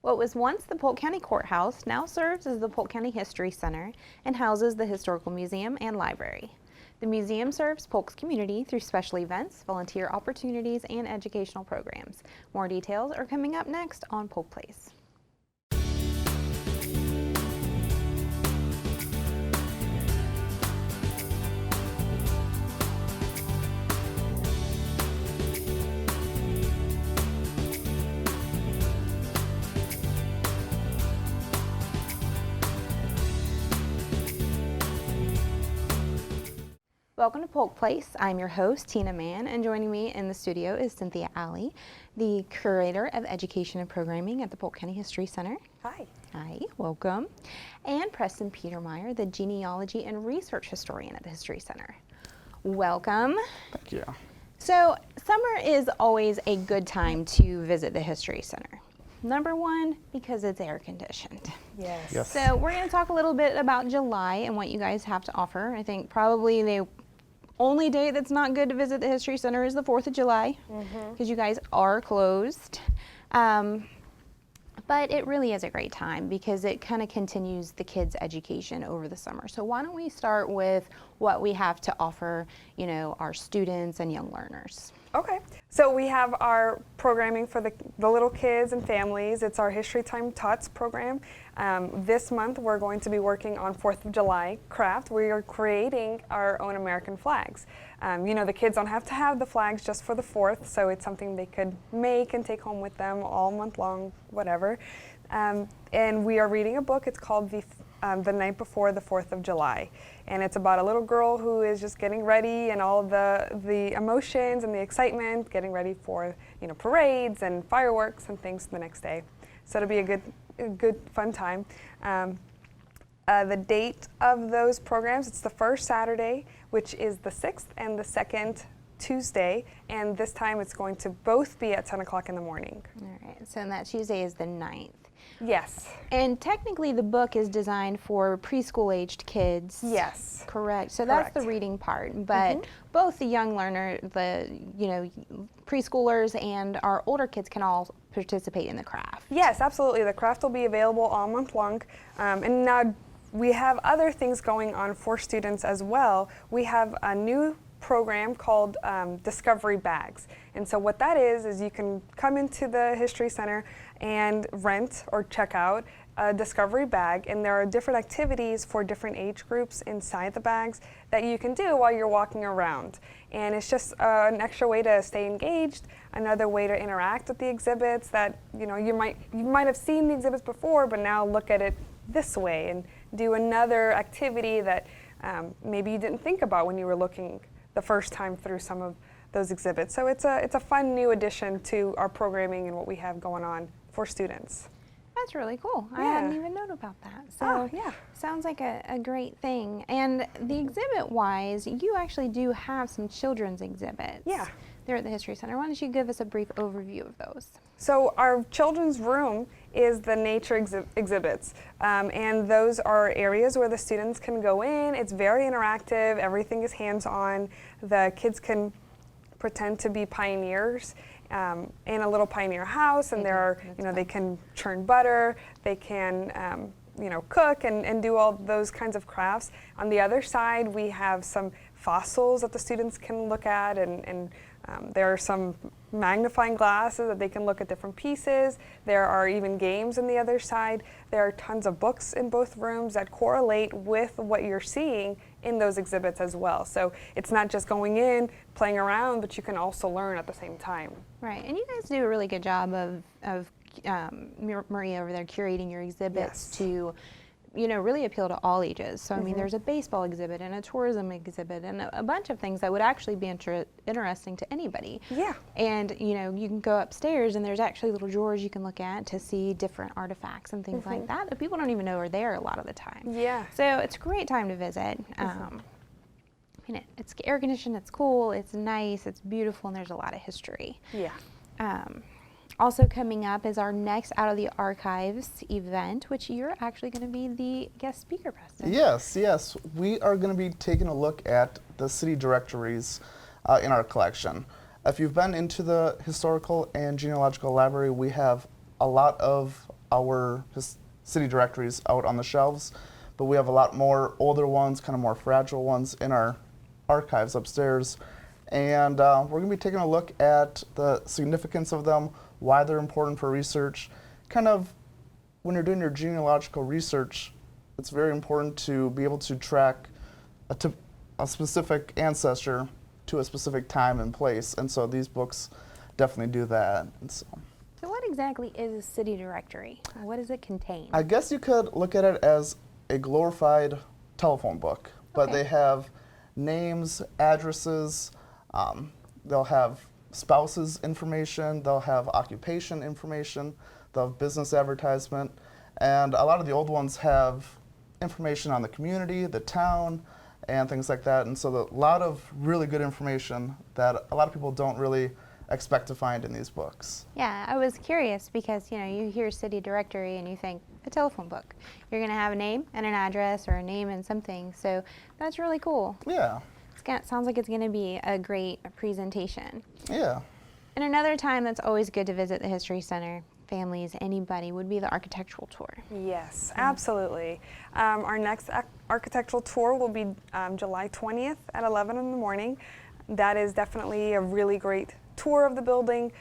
What was once the Polk County Courthouse now serves as the Polk County History Center and houses the Historical Museum and Library. The museum serves Polk's community through special events, volunteer opportunities, and educational programs. More details are coming up next on Polk Place. Welcome to Polk Place. I'm your host, Tina Mann, and joining me in the studio is Cynthia Alley, the Curator of Education and Programming at the Polk County History Center. Hi. Hi, welcome. And Preston Petermeyer, the Genealogy and Research Historian at the History Center. Welcome. Thank you. So, summer is always a good time to visit the History Center. Number one, because it's air conditioned. Yes. So we're going to talk a little bit about July and what you guys have to offer. I think probably the only day that's not good to visit the History Center is the 4th of July, because you guys are closed. But it really is a great time because it kind of continues the kids' education over the summer. So why don't we start with what we have to offer, you know, our students and young learners. Okay. So we have our programming for the little kids and families. It's our History Time Tots program. This month we're going to be working on 4th of July craft. We are creating our own American flags. You know, the kids don't have to have the flags just for the 4th, so it's something they could make and take home with them all month long, whatever. And we are reading a book. It's called The Night Before the 4th of July. And it's about a little girl who is just getting ready and all the emotions and the excitement, getting ready for, you know, parades and fireworks and things the next day. So it'll be a good fun time. The date of those programs, it's the first Saturday, which is the 6th, and the second Tuesday, and this time it's going to both be at 10 o'clock in the morning. All right, so that Tuesday is the 9th. Yes. And technically the book is designed for preschool-aged kids. Yes. Correct. So Correct. That's the reading part. But both the young learner, preschoolers and our older kids can all participate in the craft. Yes, absolutely. The craft will be available all month long. And now we have other things going on for students as well. We have a new program called Discovery Bags. And so what that is you can come into the History Center and rent or check out a Discovery bag, and there are different activities for different age groups inside the bags that you can do while you're walking around. And it's just an extra way to stay engaged, another way to interact with the exhibits that, you know, you might have seen the exhibits before, but now look at it this way and do another activity that maybe you didn't think about when you were looking the first time through some of those exhibits. So it's a fun new addition to our programming and what we have going on for students. That's really cool. Yeah. I hadn't even known about that. So yeah. Sounds like a great thing. And the exhibit-wise, you actually do have some children's exhibits. Yeah. There at the History Center. Why don't you give us a brief overview of those? So our children's room is the nature exhibits, and those are areas where the students can go in. It's very interactive. Everything is hands-on. The kids can pretend to be pioneers in a little pioneer house, and they can churn butter. They can cook and do all those kinds of crafts. On the other side, we have some fossils that the students can look at, and there are some magnifying glasses that they can look at different pieces. There are even games on the other side. There are tons of books in both rooms that correlate with what you're seeing in those exhibits as well. So it's not just going in, playing around, but you can also learn at the same time. Right, and you guys do a really good job of Maria over there curating your exhibits to really appeal to all ages. So I mean, there's a baseball exhibit and a tourism exhibit and a bunch of things that would actually be interesting to anybody. Yeah. And you can go upstairs and there's actually little drawers you can look at to see different artifacts and things like that people don't even know are there a lot of the time. Yeah. So it's a great time to visit. It's air conditioned, it's cool, it's nice, it's beautiful, and there's a lot of history. Yeah. Also coming up is our next Out of the Archives event, which you're actually going to be the guest speaker, Preston. Yes. We are going to be taking a look at the city directories in our collection. If you've been into the Historical and Genealogical Library, we have a lot of our city directories out on the shelves, but we have a lot more older ones, kind of more fragile ones in our archives upstairs. And we're going to be taking a look at the significance of them, why they're important for research. Kind of when you're doing your genealogical research, it's very important to be able to track a specific ancestor to a specific time and place. And so these books definitely do that. And so what exactly is a city directory? What does it contain? I guess you could look at it as a glorified telephone book, but Okay. they have names, addresses, they'll have spouses information, they'll have occupation information, they'll have business advertisement, and a lot of the old ones have information on the community, the town, and things like that. And so a lot of really good information that a lot of people don't really expect to find in these books. Yeah, I was curious because, you hear city directory and you think a telephone book. You're going to have a name and an address or a name and something. So that's really cool. Yeah, Sounds like it's going to be a great presentation. yeah. And another time that's always good to visit the History Center, families, anybody, would be the architectural tour. Yes, absolutely. Our next architectural tour will be July 20th at 11 in the morning. That is definitely a really great tour of the building.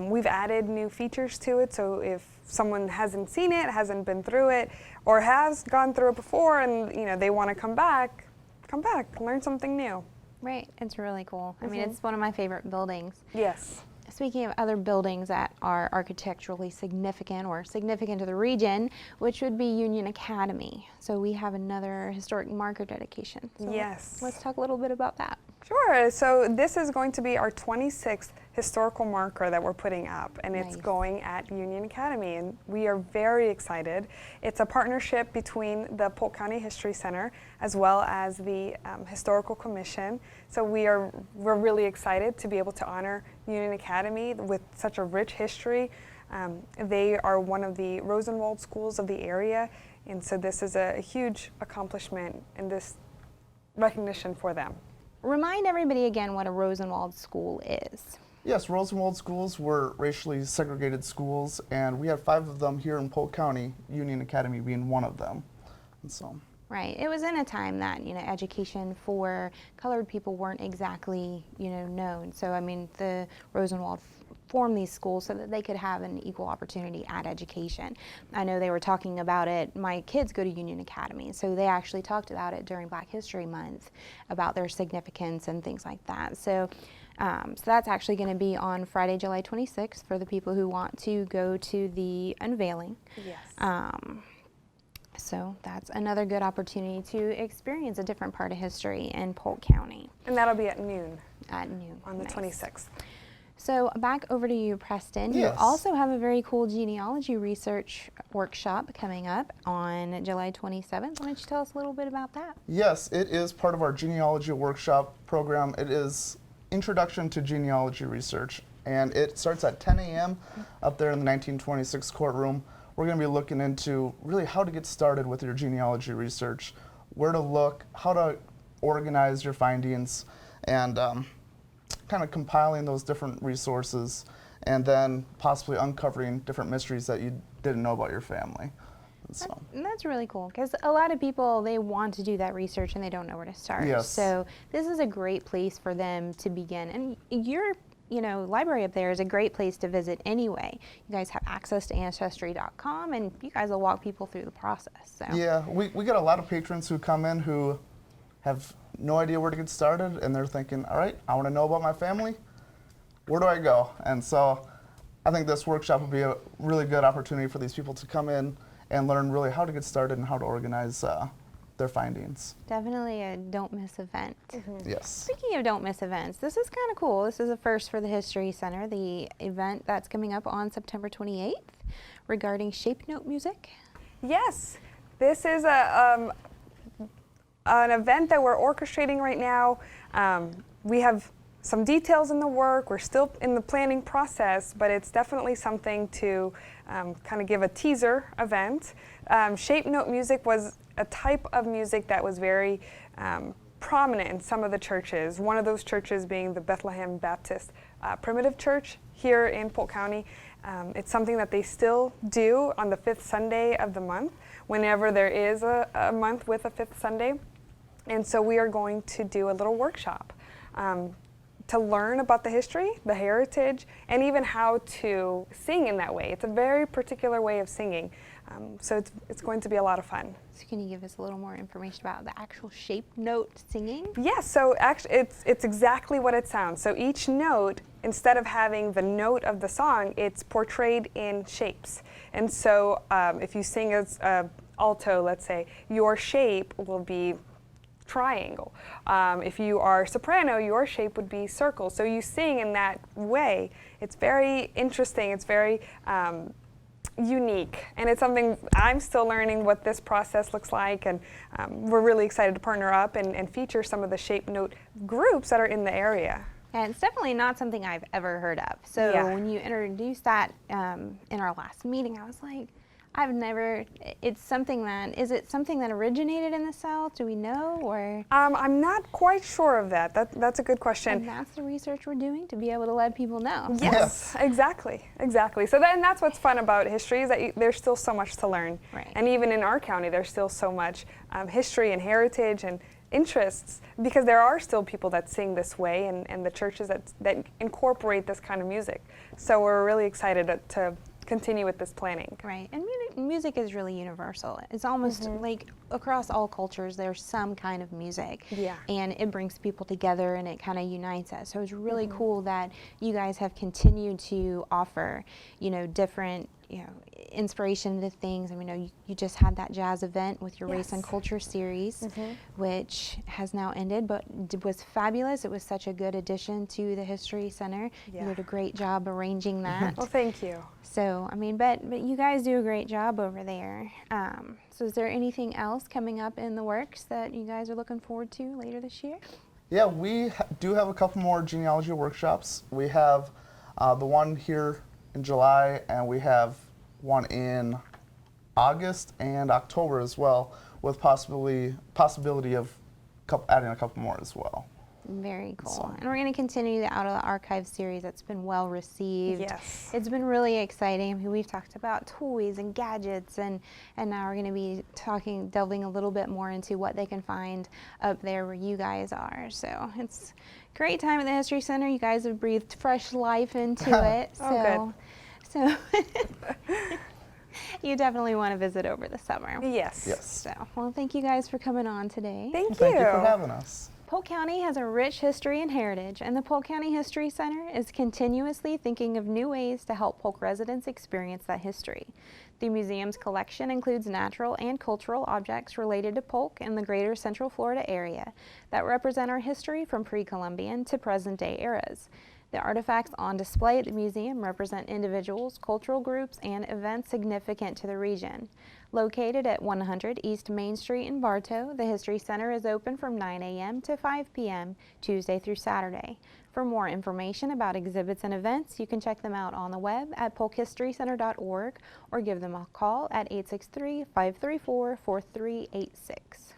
We've added new features to it, so if someone hasn't seen it, hasn't been through it, or has gone through it before and they want to come back, learn something new. Right, it's really cool. I mean, it's one of my favorite buildings. Yes. Speaking of other buildings that are architecturally significant or significant to the region, which would be Union Academy. So we have another historic marker dedication. So Yes. let's talk a little bit about that. Sure. So this is going to be our 26th historical marker that we're putting up, and it's Nice. going at Union Academy, and we are very excited. It's a partnership between the Polk County History Center as well as the Historical Commission. So we're really excited to be able to honor Union Academy with such a rich history. They are one of the Rosenwald schools of the area, and so this is a huge accomplishment and this recognition for them. Remind everybody again what a Rosenwald school is. Yes, Rosenwald schools were racially segregated schools, and we have 5 of them here in Polk County, Union Academy being one of them. And so, Right. It was in a time that, education for colored people weren't exactly, known. So, I mean, the Rosenwald formed these schools so that they could have an equal opportunity at education. I know they were talking about it. My kids go to Union Academy, so they actually talked about it during Black History Month, about their significance and things like that. So that's actually going to be on Friday, July 26th for the people who want to go to the unveiling. Yes. So that's another good opportunity to experience a different part of history in Polk County And that'll be at noon at noon. on the Nice. 26th. So back over to you, Preston. Yes. You also have a very cool genealogy research workshop coming up on July 27th. Why don't you tell us a little bit about that? yes, it is part of our Genealogy Workshop program. It is Introduction to Genealogy Research, and it starts at 10 a.m. up there in the 1926 courtroom. We're going to be looking into really how to get started with your genealogy research, where to look, how to organize your findings, and kind of compiling those different resources, and then possibly uncovering different mysteries that you didn't know about your family. And so, And that's really cool because a lot of people, they want to do that research and they don't know where to start. Yes. So this is a great place for them to begin. And your library up there is a great place to visit anyway. You guys have access to Ancestry.com and you guys will walk people through the process. So. yeah, we get a lot of patrons who come in who have no idea where to get started, and they're thinking, all right, I want to know about my family. Where do I go? And so I think this workshop will be a really good opportunity for these people to come in and learn really how to get started and how to organize their findings. Definitely a don't miss event. Yes. Speaking of don't miss events, this is kind of cool. This is a first for the History Center, the event that's coming up on September 28th regarding shape note music. Yes, this is an event that we're orchestrating right now. We have some details in the work. We're still in the planning process, but it's definitely something to kind of give a teaser event. Shape note music was a type of music that was very prominent in some of the churches. One of those churches being the Bethlehem Baptist Primitive Church here in Polk County. It's something that they still do on the 5th Sunday of the month, whenever there is a month with a 5th Sunday. And so we are going to do a little workshop to learn about the history, the heritage, and even how to sing in that way. It's a very particular way of singing. So it's going to be a lot of fun. So can you give us a little more information about the actual shape note singing? Yes, so actually it's exactly what it sounds. So each note, instead of having the note of the song, it's portrayed in shapes. And so if you sing as alto, let's say, your shape will be triangle. If you are soprano, your shape would be circle. So you sing in that way. It's very interesting. It's very unique, and it's something I'm still learning what this process looks like, and we're really excited to partner up and feature some of the shape note groups that are in the area. And it's definitely not something I've ever heard of. So Yeah. when you introduced that in our last meeting, I was like, I've never, is it something that originated in the South? Do we know, or? I'm not quite sure of that. That's a good And question. that's the research we're doing to be able to let people know. Yes, exactly. So that's what's fun about history, is that there's still so much to learn. Right. And even in our county, there's still so much history and heritage and interests, because there are still people that sing this way, and the churches that incorporate this kind of music. So we're really excited to continue with this planning. Right, and music is really universal. It's almost like across all cultures there's some kind of music. Yeah. And it brings people together and it kind of unites us. So it's really cool that you guys have continued to offer, different, inspiration to things. I mean, you just had that jazz event with your Race and Yes. Culture series, which has now ended, but was fabulous. It was such a good addition to the History Center. Yeah. You did a great job arranging that. Well, thank you. So, I mean, but you guys do a great job over there. So is there anything else coming up in the works that you guys are looking forward to later this year? Yeah, we do have a couple more genealogy workshops. We have the one here in July, and we have one in August and October as well, with possibility of adding a couple more as well. Very cool. So- And we're going to continue the Out of the Archive series that's been well received. Yes. It's been really exciting. I mean, we've talked about toys and gadgets, and now we're going to be delving a little bit more into what they can find up there where you guys are. So it's a great time at the History Center. You guys have breathed fresh life into it. Oh, So you definitely want to visit over the summer. Yes. Yes. So, well, thank you guys for coming on today. Thank you. Thank you for having us. Polk County has a rich history and heritage, and the Polk County History Center is continuously thinking of new ways to help Polk residents experience that history. The museum's collection includes natural and cultural objects related to Polk and the greater Central Florida area that represent our history from pre-Columbian to present-day eras. The artifacts on display at the museum represent individuals, cultural groups, and events significant to the region. Located at 100 East Main Street in Bartow, the History Center is open from 9 a.m. to 5 p.m. Tuesday through Saturday. For more information about exhibits and events, you can check them out on the web at polkhistorycenter.org or give them a call at 863-534-4386.